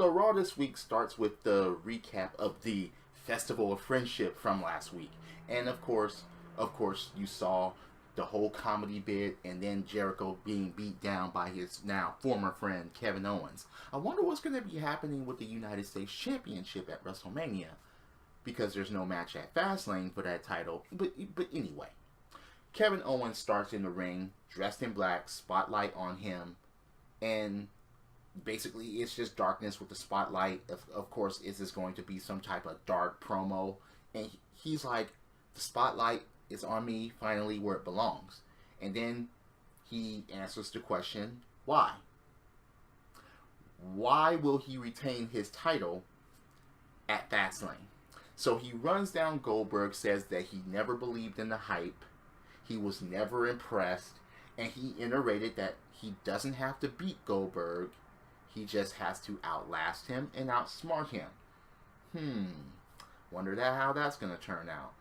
So Raw this week starts with the recap of the Festival of Friendship from last week. And of course, you saw the whole comedy bit and then Jericho being beat down by his now former friend Kevin Owens. I wonder what's going to be happening with the United States Championship at WrestleMania, because there's no match at Fastlane for that title. But anyway, Kevin Owens starts in the ring, dressed in black, spotlight on him, and basically it's just darkness with the spotlight. Of course, is this going to be some type of dark promo? And he's like, the spotlight is on me, finally where it belongs. And then he answers the question, why? Why will he retain his title at Fastlane? So he runs down Goldberg, says that he never believed in the hype, he was never impressed, and he iterated that he doesn't have to beat Goldberg, he just has to outlast him and outsmart him. Wonder how that's going to turn out.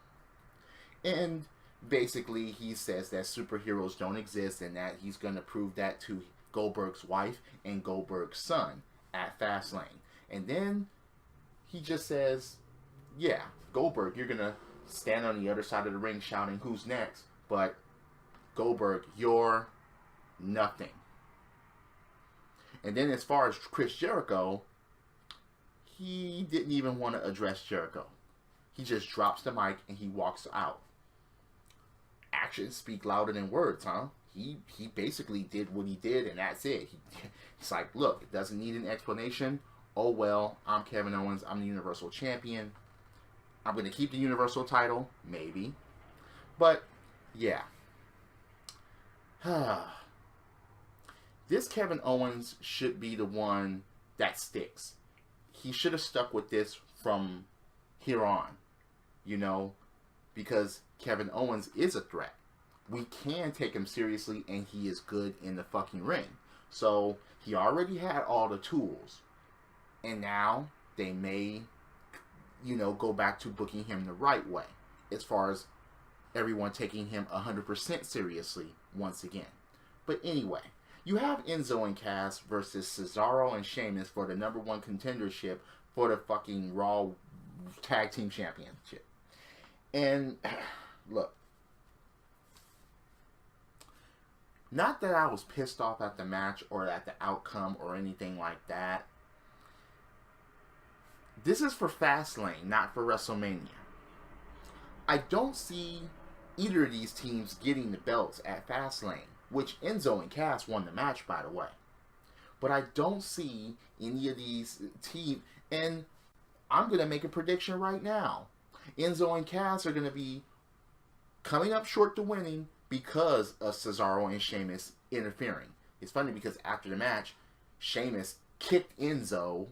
And basically he says that superheroes don't exist and that he's going to prove that to Goldberg's wife and Goldberg's son at Fastlane. And then he just says, yeah, Goldberg, you're going to stand on the other side of the ring shouting, who's next? But Goldberg, you're nothing. And then as far as Chris Jericho, he didn't even want to address Jericho. He just drops the mic and he walks out. Actions speak louder than words, huh? He basically did what he did and that's it. He's like, look, it doesn't need an explanation. Oh well, I'm Kevin Owens. I'm the Universal Champion. I'm going to keep the Universal title, maybe. But, yeah. This Kevin Owens should be the one that sticks. He should have stuck with this from here on, you know, because Kevin Owens is a threat. We can take him seriously and he is good in the fucking ring. So he already had all the tools. And now they may, you know, go back to booking him the right way, as far as everyone taking him 100% seriously once again. But anyway, you have Enzo and Cass versus Cesaro and Sheamus for the #1 contendership for the fucking Raw Tag Team Championship. And look, not that I was pissed off at the match or at the outcome or anything like that. This is for Fastlane, not for WrestleMania. I don't see either of these teams getting the belts at Fastlane, which Enzo and Cass won the match, by the way. But I don't see any of these teams, and I'm going to make a prediction right now. Enzo and Cass are going to be coming up short to winning because of Cesaro and Sheamus interfering. It's funny because after the match, Sheamus kicked Enzo,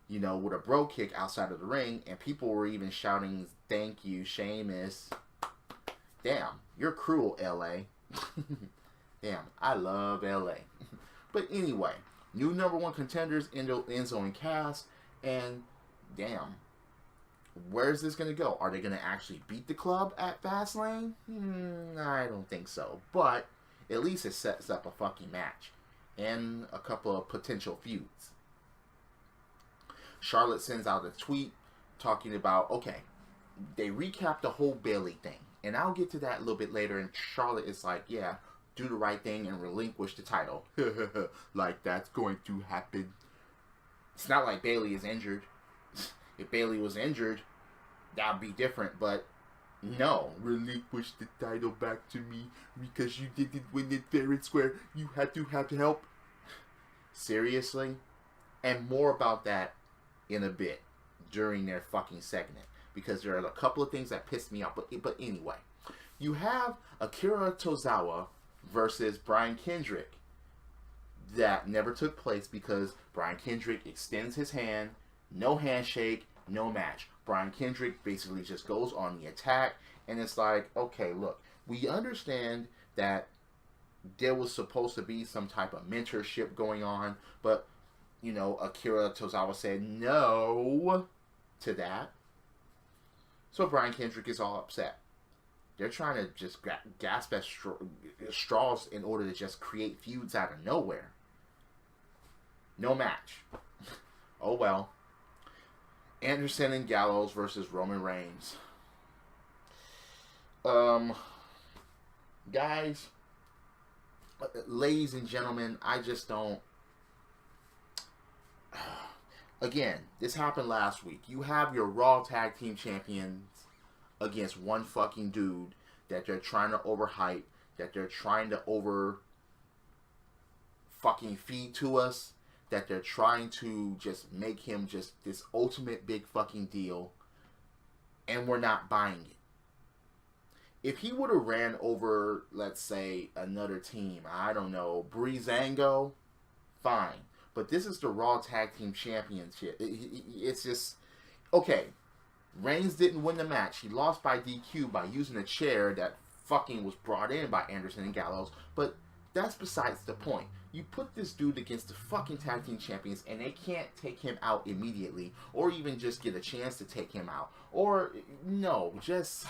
you know, with a bro kick outside of the ring, and people were even shouting, thank you, Sheamus. Damn, you're cruel, LA. Damn, I love LA. But anyway, new #1 contenders, Enzo and Cass, and damn, where's this going to go? Are they going to actually beat the club at Fastlane? I don't think so. But at least it sets up a fucking match and a couple of potential feuds. Charlotte sends out a tweet talking about, okay, they recapped the whole Bayley thing. And I'll get to that a little bit later. And Charlotte is like, yeah, do the right thing and relinquish the title. Like that's going to happen. It's not like Bayley is injured. If Bayley was injured, that would be different. But no, relinquish the title back to me because you didn't win it fair and square. You had to have help. Seriously? And more about that in a bit during their fucking segment, because there are a couple of things that pissed me off. But anyway, you have Akira Tozawa versus Brian Kendrick. That never took place because Brian Kendrick extends his hand, no handshake, no match. Brian Kendrick basically just goes on the attack, and it's like, okay, look, we understand that there was supposed to be some type of mentorship going on, but you know, Akira Tozawa said no to that. So Brian Kendrick is all upset. They're trying to just gasp at straws in order to just create feuds out of nowhere. No match. Oh well. Anderson and Gallows versus Roman Reigns. Um, guys, ladies and gentlemen, I just don't. Again, this happened last week. You have your Raw Tag Team Champions against one fucking dude that they're trying to overhype, that they're trying to over fucking feed to us, that they're trying to just make him just this ultimate big fucking deal, and we're not buying it. If he would have ran over, let's say, another team, I don't know, Breezango, fine. But this is the Raw Tag Team Championship. It's just, okay, Reigns didn't win the match. He lost by DQ by using a chair that fucking was brought in by Anderson and Gallows. But that's besides the point. You put this dude against the fucking tag team champions and they can't take him out immediately. Or even just get a chance to take him out. Or, no, just...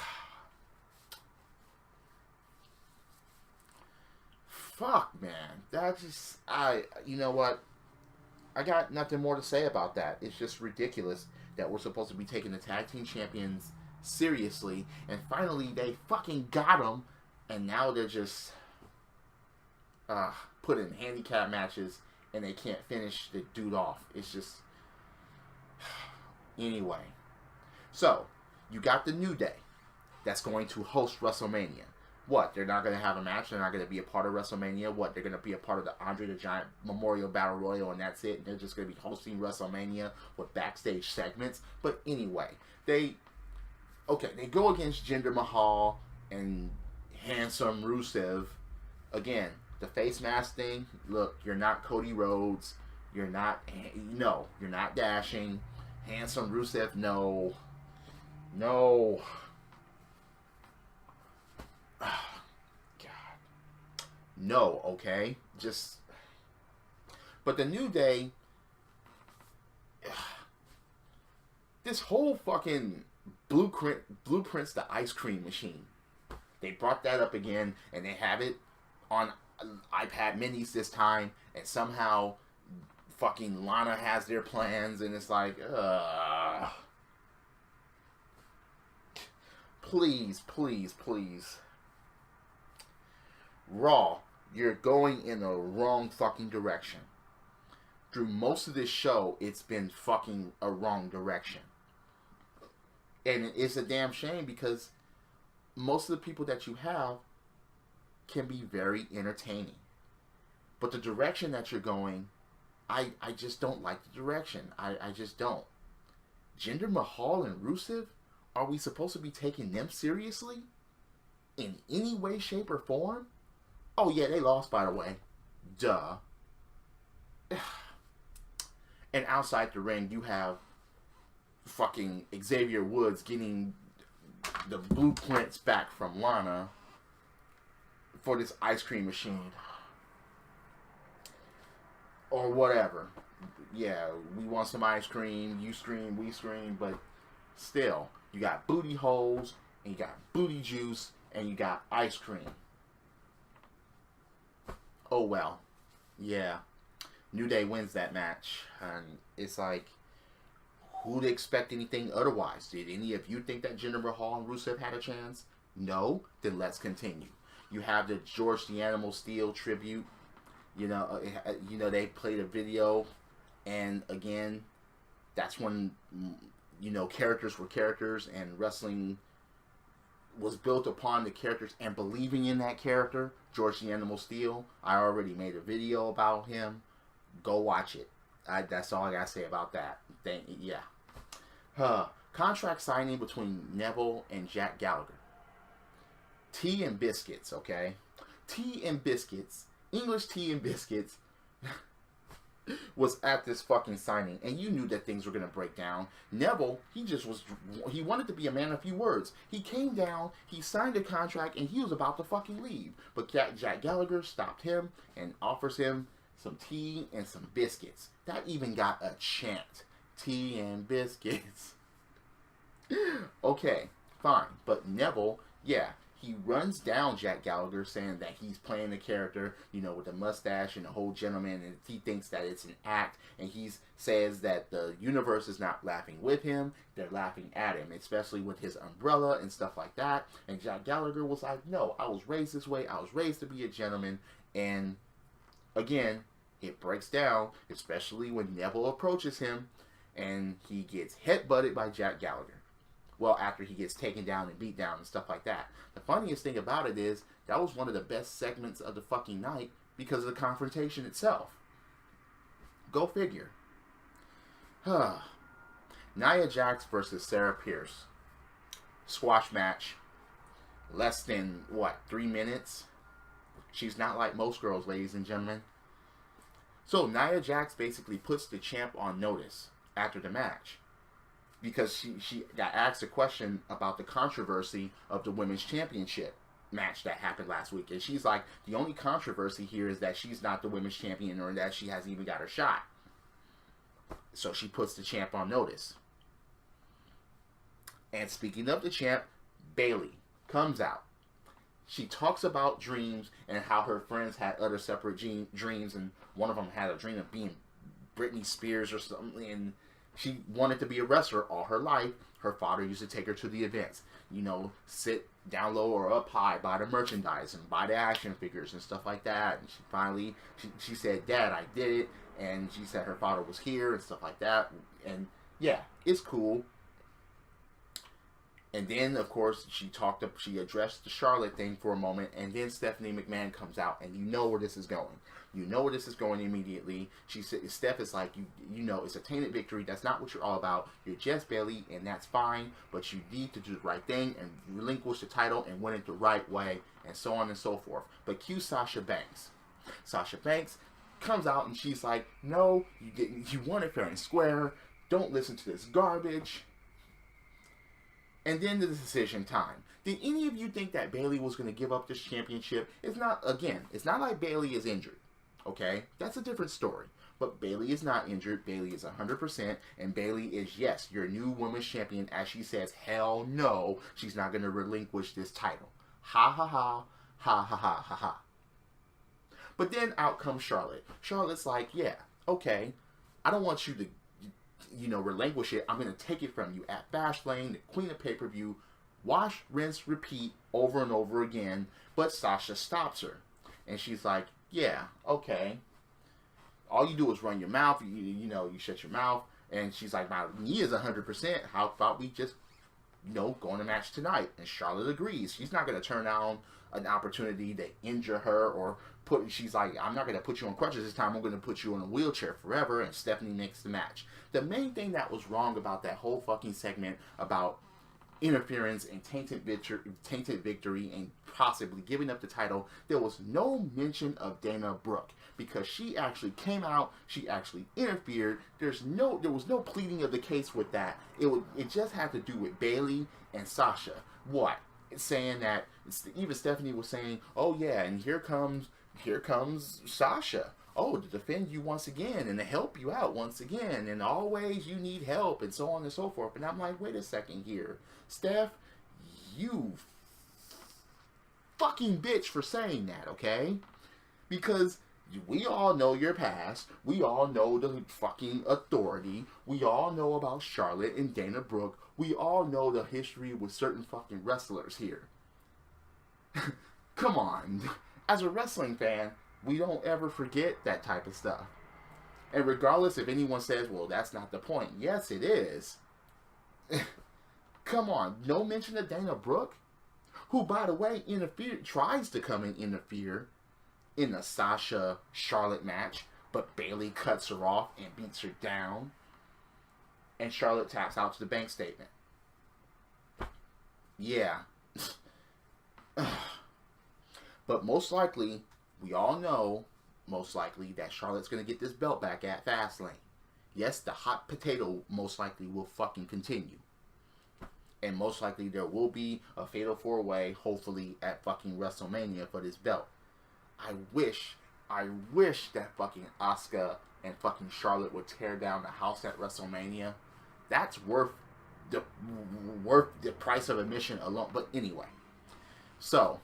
Fuck, man. That just... you know what? I got nothing more to say about that. It's just ridiculous that we're supposed to be taking the tag team champions seriously, and finally they fucking got them, and now they're just put in handicap matches, and they can't finish the dude off. It's just... Anyway. So, you got the New Day that's going to host WrestleMania. What? They're not going to have a match? They're not going to be a part of WrestleMania? What? They're going to be a part of the Andre the Giant Memorial Battle Royal and that's it? And they're just going to be hosting WrestleMania with backstage segments? But anyway, they go against Jinder Mahal and handsome Rusev. Again, the face mask thing. Look, you're not Cody Rhodes. You're not dashing. Handsome Rusev, no. No. God. No, okay? Just... But the New Day... This whole fucking Blueprints the ice cream machine. They brought that up again, and they have it on iPad minis this time, and somehow fucking Lana has their plans, and it's like, please, please, please. Raw, you're going in the wrong fucking direction. Through most of this show, it's been fucking a wrong direction. And it's a damn shame because most of the people that you have can be very entertaining. But the direction that you're going, I just don't like the direction. I just don't. Jinder Mahal and Rusev, are we supposed to be taking them seriously? In any way, shape, or form? Oh yeah, they lost, by the way. Duh. And outside the ring, you have fucking Xavier Woods getting the blueprints back from Lana for this ice cream machine. Or whatever. Yeah, we want some ice cream, you scream, we scream, but still, you got booty holes, and you got booty juice, and you got ice cream. Oh well. Yeah. New Day wins that match. And it's like, who'd expect anything otherwise? Did any of you think that Jinder Mahal and Rusev had a chance? No? Then let's continue. You have the George the Animal Steel tribute. You know, they played a video. And again, that's when, characters were characters. And wrestling was built upon the characters and believing in that character. George the Animal Steel. I already made a video about him. Go watch it. That's all I gotta say about that. Contract signing between Neville and Jack Gallagher. Tea and biscuits, okay? Tea and biscuits. English tea and biscuits was at this fucking signing, and you knew that things were gonna break down. Neville, he wanted to be a man of few words. He came down, he signed a contract, and he was about to fucking leave. But Jack Gallagher stopped him and offers him some tea and some biscuits. That even got a chant. Tea and biscuits. Okay, fine. But Neville, yeah, he runs down Jack Gallagher saying that he's playing the character, you know, with the mustache and the whole gentleman, and he thinks that it's an act, and he says that the universe is not laughing with him, they're laughing at him, especially with his umbrella and stuff like that. And Jack Gallagher was like, no, I was raised this way, I was raised to be a gentleman. And again, it breaks down, especially when Neville approaches him, and he gets headbutted by Jack Gallagher. Well, after he gets taken down and beat down and stuff like that. The funniest thing about it is, that was one of the best segments of the fucking night because of the confrontation itself. Go figure. Nia Jax versus Sarah Pierce. Squash match. Less than, 3 minutes? She's not like most girls, ladies and gentlemen. So, Nia Jax basically puts the champ on notice after the match. Because she got asked a question about the controversy of the women's championship match that happened last week. And she's like, the only controversy here is that she's not the women's champion, or that she hasn't even got her shot. So she puts the champ on notice. And speaking of the champ, Bayley comes out. She talks about dreams and how her friends had other separate dreams, and one of them had a dream of being Britney Spears or something, and she wanted to be a wrestler all her life. Her father used to take her to the events. You know, sit down low or up high, buy the merchandise and buy the action figures and stuff like that. And she finally, she said, Dad, I did it. And she said her father was here and stuff like that. And yeah, it's cool. And then, of course, she addressed the Charlotte thing for a moment, and then Stephanie McMahon comes out, and you know where this is going. You know where this is going immediately. She said, Steph is like, you know, it's a tainted victory. That's not what you're all about. You're just Bayley, and that's fine, but you need to do the right thing and relinquish the title and win it the right way, and so on and so forth. But cue Sasha Banks. Sasha Banks comes out, and she's like, no, you didn't. You won it fair and square. Don't listen to this garbage. And then the decision time. Did any of you think that Bayley was going to give up this championship? It's not like Bayley is injured. Okay? That's a different story. But Bayley is not injured. Bayley is 100%. And Bayley is, yes, your new women's champion. As she says, hell no, she's not going to relinquish this title. Ha ha ha. Ha ha ha ha ha. But then out comes Charlotte. Charlotte's like, yeah, okay, I don't want you to, you know, relinquish it. I'm going to take it from you at Fastlane, the queen of pay-per-view. Wash, rinse, repeat over and over again. But Sasha stops her. And she's like, yeah, okay. All you do is run your mouth. You know, you shut your mouth. And she's like, my knee is 100%. How about we just, you know, go in a match tonight? And Charlotte agrees. She's not going to turn down an opportunity to injure her or she's like, I'm not going to put you on crutches this time. I'm going to put you in a wheelchair forever. And Stephanie makes the match. The main thing that was wrong about that whole fucking segment about interference and tainted victory and possibly giving up the title, there was no mention of Dana Brooke, because she actually came out, she actually interfered. There was no pleading of the case with that. It just had to do with Bayley and Sasha. What? It's saying that even Stephanie was saying, oh yeah, and here comes Sasha. Oh, to defend you once again and to help you out once again, and always you need help, and so on and so forth. And I'm like, wait a second here, Steph, you fucking bitch for saying that, okay? Because we all know your past. We all know the fucking authority. We all know about Charlotte and Dana Brooke. We all know the history with certain fucking wrestlers here. Come on. As a wrestling fan, we don't ever forget that type of stuff. And regardless if anyone says, well, that's not the point. Yes, it is. Come on. No mention of Dana Brooke, who, by the way, tries to come and interfere in the Sasha-Charlotte match, but Bayley cuts her off and beats her down. And Charlotte taps out to the bank statement. Yeah. But most likely, we all know, most likely, that Charlotte's going to get this belt back at Fastlane. Yes, the hot potato most likely will fucking continue. And most likely there will be a fatal 4-way, hopefully, at fucking WrestleMania for this belt. I wish that fucking Asuka and fucking Charlotte would tear down the house at WrestleMania. That's worth the price of admission alone. But anyway, So,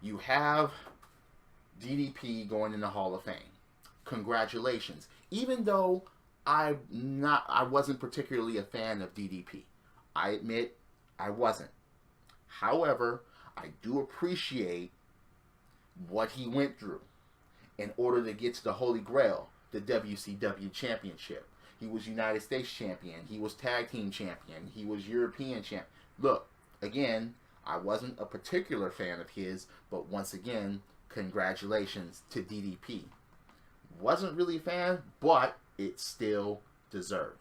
you have DDP going in the Hall of Fame. Congratulations. Even though I wasn't particularly a fan of DDP. I admit I wasn't. However, I do appreciate what he went through in order to get to the Holy Grail, the WCW Championship. He was United States Champion. He was Tag Team Champion. He was European Champion. Look, again, I wasn't a particular fan of his, but once again, congratulations to DDP. Wasn't really a fan, but it still deserved.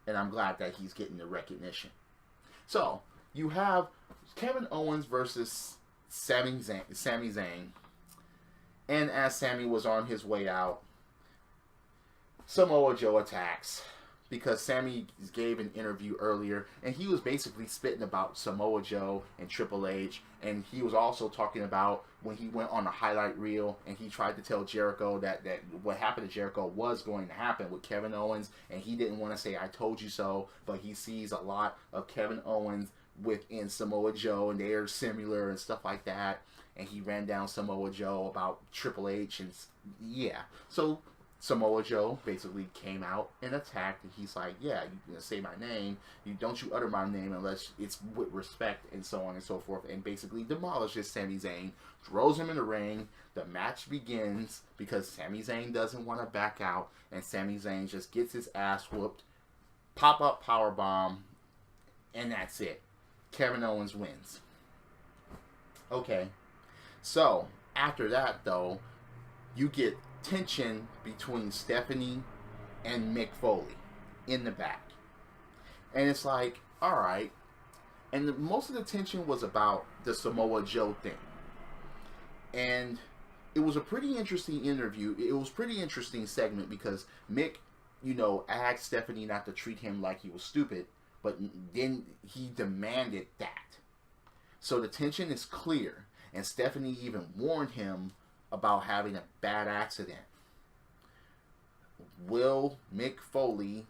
And I'm glad that he's getting the recognition. So, you have Kevin Owens versus Sami Zayn. And as Sami was on his way out, Samoa Joe attacks. Because Sami gave an interview earlier, and he was basically spitting about Samoa Joe and Triple H, and he was also talking about when he went on the highlight reel, and he tried to tell Jericho that what happened to Jericho was going to happen with Kevin Owens, and he didn't want to say, I told you so, but he sees a lot of Kevin Owens within Samoa Joe, and they are similar and stuff like that, and he ran down Samoa Joe about Triple H, and yeah, so Samoa Joe basically came out and attacked, and he's like, yeah, you can say my name, don't you utter my name unless it's with respect, and so on and so forth, and basically demolishes Sami Zayn, throws him in the ring. The match begins because Sami Zayn doesn't want to back out, and Sami Zayn just gets his ass whooped, pop-up powerbomb, and that's it. Kevin Owens wins. Okay, so after that, though, you get tension between Stephanie and Mick Foley in the back. And it's like, alright. And most of the tension was about the Samoa Joe thing. And it was a pretty interesting interview. It was a pretty interesting segment because Mick, asked Stephanie not to treat him like he was stupid, but then he demanded that. So the tension is clear. And Stephanie even warned him about having a bad accident. Will Mick Foley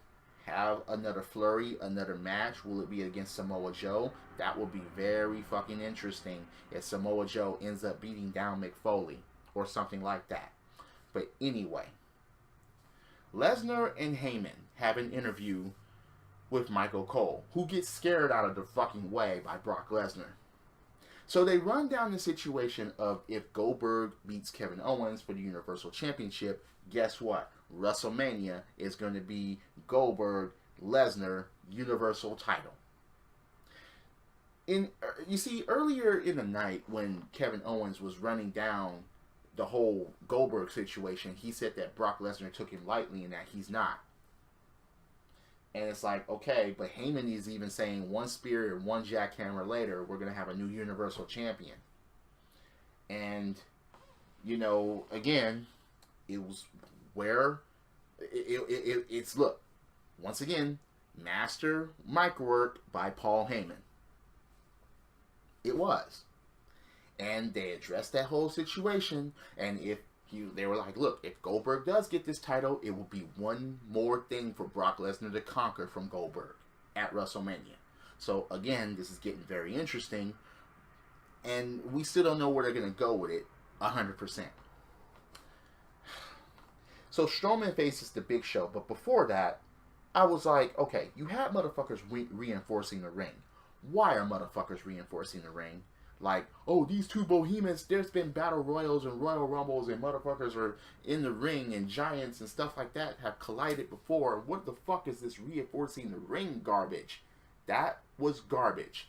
have another flurry, another match? Will it be against Samoa Joe? That will be very fucking interesting if Samoa Joe ends up beating down Mick Foley or something like that. But anyway, Lesnar and Heyman have an interview with Michael Cole, who gets scared out of the fucking way by Brock Lesnar. So they run down the situation of if Goldberg beats Kevin Owens for the Universal Championship, guess what? WrestleMania is going to be Goldberg, Lesnar, Universal title. You see, earlier in the night when Kevin Owens was running down the whole Goldberg situation, he said that Brock Lesnar took him lightly and that he's not. And it's like, okay, but Heyman is even saying one spear and one jackhammer later, we're going to have a new Universal Champion. And, again, it was where it's, look, once again, master mic work by Paul Heyman. It was. And they addressed that whole situation, and they were like, look, if Goldberg does get this title, it will be one more thing for Brock Lesnar to conquer from Goldberg at WrestleMania. So, again, this is getting very interesting. And we still don't know where they're going to go with it 100%. So, Strowman faces the Big Show. But before that, I was like, okay, you have motherfuckers reinforcing the ring. Why are motherfuckers reinforcing the ring? Like, oh, these two behemoths, there's been battle royals and Royal Rumbles and motherfuckers are in the ring and giants and stuff like that have collided before. What the fuck is this reinforcing the ring garbage? That was garbage.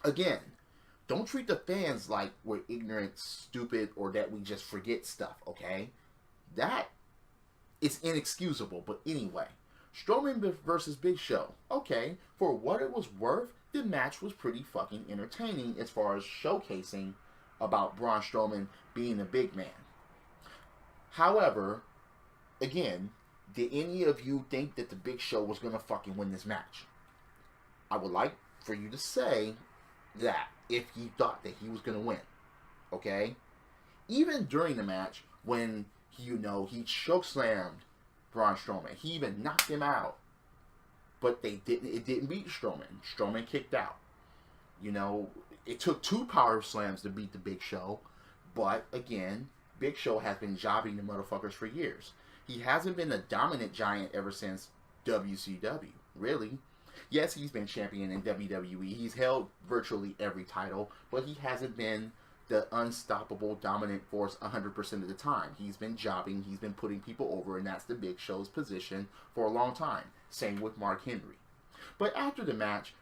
Again, don't treat the fans like we're ignorant, stupid, or that we just forget stuff, okay? That is inexcusable, but anyway. Strowman versus Big Show. Okay, for what it was worth, the match was pretty fucking entertaining as far as showcasing about Braun Strowman being a big man. However, again, did any of you think that the Big Show was going to fucking win this match? I would like for you to say that if you thought that he was going to win. Okay? Even during the match, when, he chokeslammed Braun Strowman. He even knocked him out. But it didn't beat Strowman. Strowman kicked out. You know, it took 2 power slams to beat the Big Show, but again, Big Show has been jobbing the motherfuckers for years. He hasn't been a dominant giant ever since WCW, really. Yes, he's been champion in WWE. He's held virtually every title, but he hasn't been the unstoppable dominant force 100% of the time. He's been jobbing, he's been putting people over, and that's the Big Show's position for a long time. Same with Mark Henry. But after the match,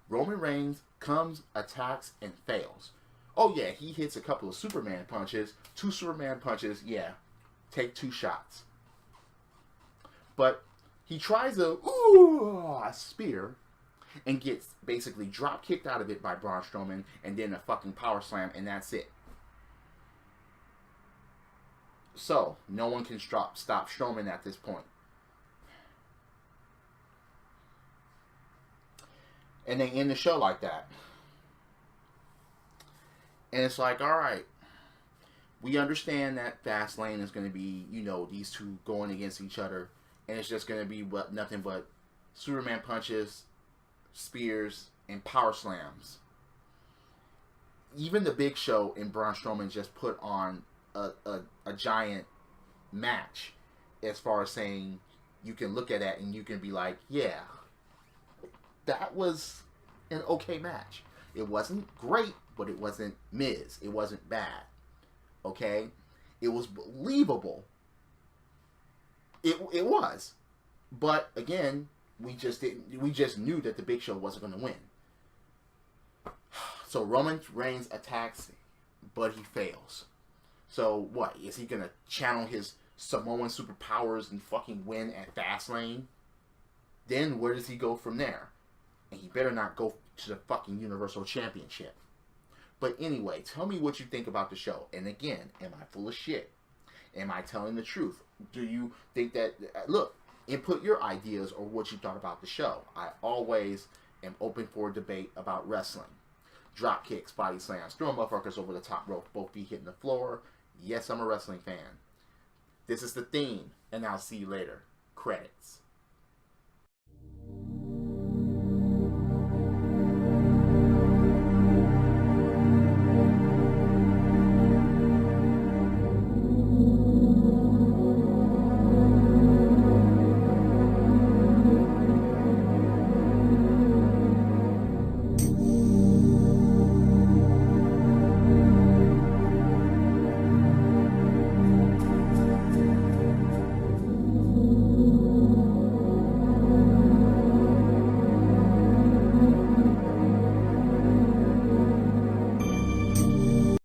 Roman Reigns comes, attacks, and fails. Oh yeah, he hits a couple of Superman punches. 2 Superman punches, yeah. Take 2 shots. But he tries a spear and gets basically drop kicked out of it by Braun Strowman, and then a fucking power slam, and that's it. So, no one can stop Strowman at this point. And they end the show like that. And it's like, alright, we understand that Fastlane is going to be, you know, these two going against each other, and it's just going to be nothing but Superman punches, spears, and power slams. Even the Big Show and Braun Strowman just put on a giant match, as far as saying you can look at that and you can be like, yeah, that was an okay match. It wasn't great, but it wasn't Miz. It wasn't bad. Okay? It was believable. It was. But again, we just knew that the Big Show wasn't going to win. So Roman Reigns attacks, but he fails. So what? Is he going to channel his Samoan superpowers and fucking win at Fastlane? Then where does he go from there? And he better not go to the fucking Universal Championship. But anyway, tell me what you think about the show. And again, am I full of shit? Am I telling the truth? Do you think that... Look, input your ideas or what you thought about the show. I always am open for debate about wrestling. Drop kicks, body slams, throwing motherfuckers over the top rope, both feet hitting the floor. Yes, I'm a wrestling fan. This is the theme, and I'll see you later. Credits.